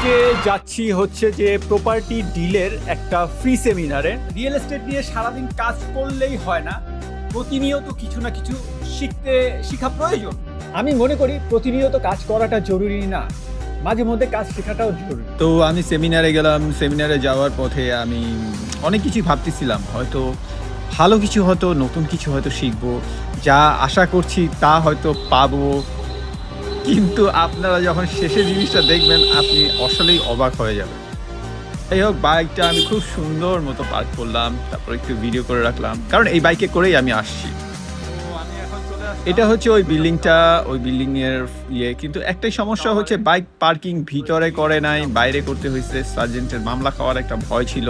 আজকে যাচ্ছি হচ্ছে যে প্রপার্টি ডিলের একটা ফ্রি সেমিনারে। রিয়েল এস্টেট নিয়ে সারাদিন কাজ করলেই হয় না, প্রতিনিয়ত কিছু না কিছু শেখা প্রয়োজন। আমি মনে করি প্রতিনিয়ত কাজ করাটা জরুরি না, মাঝে মধ্যে কাজ শেখাটাও জরুরি। তো আমি সেমিনারে গেলাম। সেমিনারে যাওয়ার পথে আমি অনেক কিছুই ভাবতেছিলাম, হয়তো ভালো কিছু, হয়তো নতুন কিছু হয়তো শিখবো, যা আশা করছি তা হয়তো পাবো। কিন্তু আপনারা যখন শেষে জিনিসটা দেখবেন আপনি আসলেই অবাক হয়ে যাবেন। যাই হোক, বাইকটা আমি খুব সুন্দর মতো পার্ক করলাম, তারপর একটু ভিডিও করে রাখলাম, কারণ এই বাইকে করেই আমি আসছি। এটা হচ্ছে ওই বিল্ডিংটা, ওই বিল্ডিং এর কিন্তু একটাই সমস্যা হচ্ছে বাইক পার্কিং ভিতরে করে নাই, বাইরে করতে হয়েছে। সার্জেন্টের মামলা খাওয়ার একটা ভয় ছিল,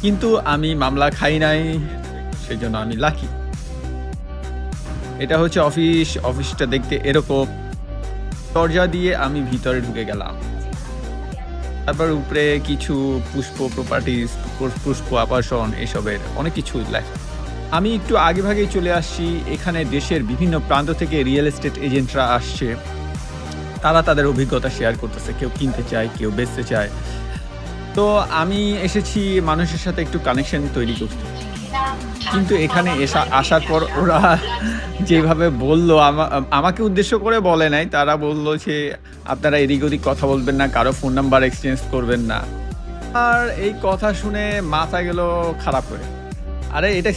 কিন্তু আমি মামলা খাই নাই, সেই জন্য আমি লাকি। এটা হচ্ছে অফিসটা দেখতে এরকম। দরজা দিয়ে আমি ভিতরে ঢুকে গেলাম, তারপর উপরে কিছু পুষ্প প্রপার্টিজ, পুষ্প আবাসন, এসবের অনেক কিছু লেখা। আমি একটু আগে ভাগেই চলে আসছি। এখানে দেশের বিভিন্ন প্রান্ত থেকে রিয়েল এস্টেট এজেন্টরা আসছে, তারা তাদের অভিজ্ঞতা শেয়ার করতেছে। কেউ কিনতে চায়, কেউ বেচতে চায়। তো আমি এসেছি মানুষের সাথে একটু কানেকশন তৈরি করতে। কিন্তু এখানে আসার পর ওরা যেভাবে বললো, আমাকে উদ্দেশ্য করে বলে নাই, তারা বললো যে আপনারা এদিক ওদিক কথা বলবেন না, কারো ফোন নাম্বার এক্সচেঞ্জ করবেন না। আর এই কথা শুনে মাথা গেল খারাপ করে। আরে এটা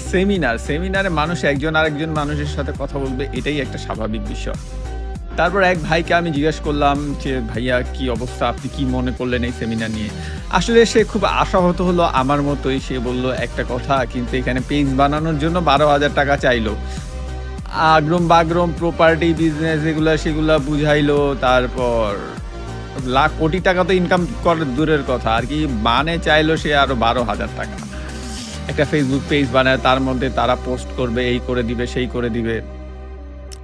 সেমিনারে মানুষ একজন আরেকজন মানুষের সাথে কথা বলবে, এটাই একটা স্বাভাবিক বিষয়। তারপর এক ভাইকে আমি জিজ্ঞেস করলাম যে ভাইয়া কি অবস্থা, আপনি কি মনে করলেন এই সেমিনার নিয়ে। আসলে সে খুব আশাহত হলো আমার মতোই। সে বলল একটা কথা, কিন্তু এখানে পেজ বানানোর জন্য 12,000 টাকা চাইলো। আগ্রম বাগ্রম প্রপার্টি বিজনেস সেগুলা বুঝাইলো। তারপর লাখ কোটি টাকা তো ইনকাম করার দূরের কথা, আর কি মানে চাইলো সে আরো 12,000 টাকা। একটা ফেসবুক পেজ বানায়, তার মধ্যে তারা পোস্ট করবে, এই করে দিবে সেই করে দিবে,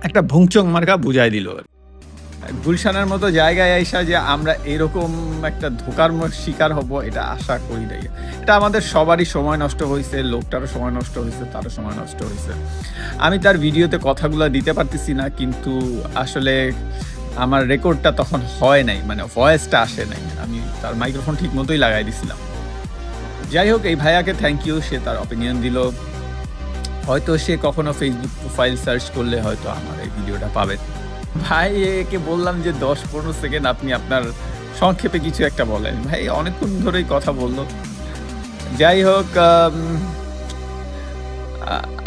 একটা ভুংচং মার্কা বুঝাই দিল। গুলশানের মতো জায়গায় আইসা যে আমরা এরকম একটা ধোকার শিকার হব, এটা আশা করি নাই। এটা আমাদের সবারই সময় নষ্ট হয়েছে, লোকটারও সময় নষ্ট হয়েছে, তারও সময় নষ্ট হয়েছে। আমি তার ভিডিওতে কথাগুলো দিতে পারতেছি না, কিন্তু আসলে আমার রেকর্ডটা তখন হয় নাই, মানে ভয়েসটা আসে নাই। আমি তার মাইক্রোফোন ঠিক মতোই লাগাই দিছিলাম। যাই হোক, এই ভাইয়াকে থ্যাংক ইউ, সে তার অপিনিয়ন দিল। হয়তো সে কখনো ফেসবুক প্রোফাইল সার্চ করলে হয়তো আমার এই ভিডিওটা পাবে। ভাই একে বললাম যে 10-15 সেকেন্ড আপনি আপনার সংক্ষেপে কিছু একটা বলেন। ভাই অনেকক্ষণ ধরেই কথা বললো। যাই হোক,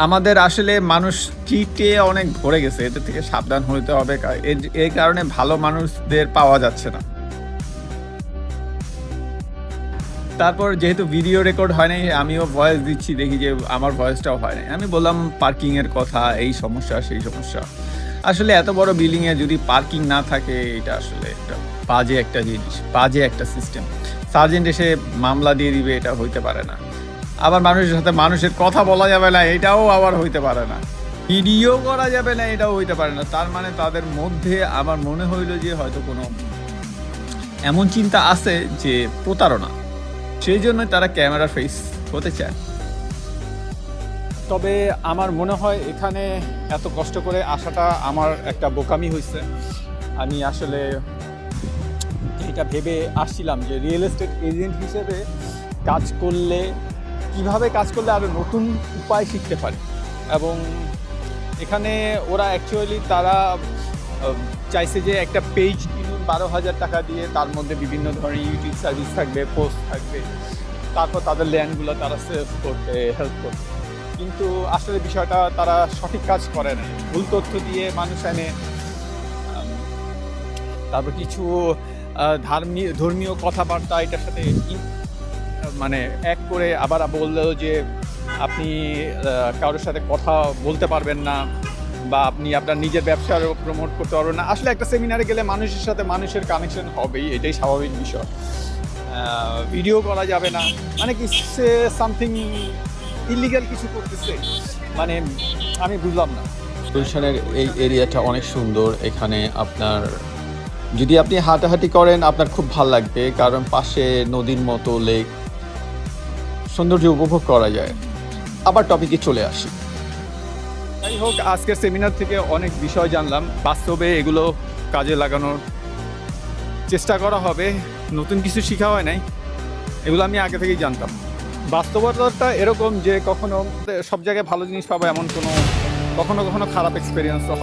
আমাদের আসলে মানুষ চিটে অনেক ভরে গেছে, এদের থেকে সাবধান হতে হবে। এই কারণে ভালো মানুষদের পাওয়া যাচ্ছে না। তারপর যেহেতু ভিডিও রেকর্ড হয় নাই, আমিও ভয়েস দিচ্ছি, দেখি যে আমার ভয়েসটাও হয় নাই। আমি বললাম পার্কিংয়ের কথা, এই সমস্যা সেই সমস্যা। আসলে এত বড় বিল্ডিংয়ে যদি পার্কিং না থাকে, এটা আসলে একটা বাজে একটা জিনিস, বাজে একটা সিস্টেম। সার্জেন্ট এসে মামলা দিয়ে দিবে, এটা হইতে পারে না। আবার মানুষের সাথে মানুষের কথা বলা যাবে না, এটাও আবার হইতে পারে না। ভিডিও করা যাবে না, এটাও হইতে পারে না। তার মানে তাদের মধ্যে আমার মনে হইল যে হয়তো কোনো এমন চিন্তা আছে যে প্রতারণা, সেই জন্য তারা ক্যামেরা ফেস হতে চায়। তবে আমার মনে হয় এখানে এত কষ্ট করে আসাটা আমার একটা বোকামি হয়েছে। আমি আসলে এটা ভেবে আসছিলাম যে রিয়েল এস্টেট এজেন্ট হিসেবে কাজ করলে, কিভাবে কাজ করলে আরও নতুন উপায় শিখতে পারি। এবং এখানে ওরা অ্যাকচুয়ালি তারা চাইছে যে একটা পেজ কিনুন 12,000 টাকা দিয়ে, তার মধ্যে বিভিন্ন ধরনের ইউটিউব সার্ভিস থাকবে, পোস্ট থাকবে, তারপর তাদের ল্যান্ডগুলো তারা সেভ করতে হেল্প করবে। কিন্তু আসলে বিষয়টা তারা সঠিক কাজ করে না, ভুল তথ্য দিয়ে মানুষ এনে, তারপর কিছু ধর্মীয় কথাবার্তা এটার সাথে মানে এক করে আবার বললেও যে আপনি কারোর সাথে কথা বলতে পারবেন না, বা আপনি আপনার নিজের ব্যবসার প্রমোট করতে পারবেন না। আসলে একটা সেমিনারে গেলে মানুষের সাথে মানুষের কানেকশন হবেই, এটাই স্বাভাবিক বিষয়। ভিডিও করা যাবে না, মানে কি সে সামথিং ইলিগাল কিছু করতেছে, মানে আমি বুঝলাম না। গুলশানের এই এরিয়াটা অনেক সুন্দর। এখানে আপনার যদি আপনি হাঁটাহাঁটি করেন আপনার খুব ভালো লাগবে, কারণ পাশে নদীর মতো লেক, সৌন্দর্য উপভোগ করা যায়। আবার টপিকে চলে আসি। যাই হোক, আজকের সেমিনার থেকে অনেক বিষয় জানলাম, বাস্তবে এগুলো কাজে লাগানোর চেষ্টা করা হবে। নতুন কিছু শেখা হয় নাই, এগুলো আমি আগে থেকেই জানতাম। বাস্তবতাটা এরকম যে কখনো সব জায়গায় ভালো জিনিস পাবো এমন কখনো খারাপ এক্সপিরিয়েন্সও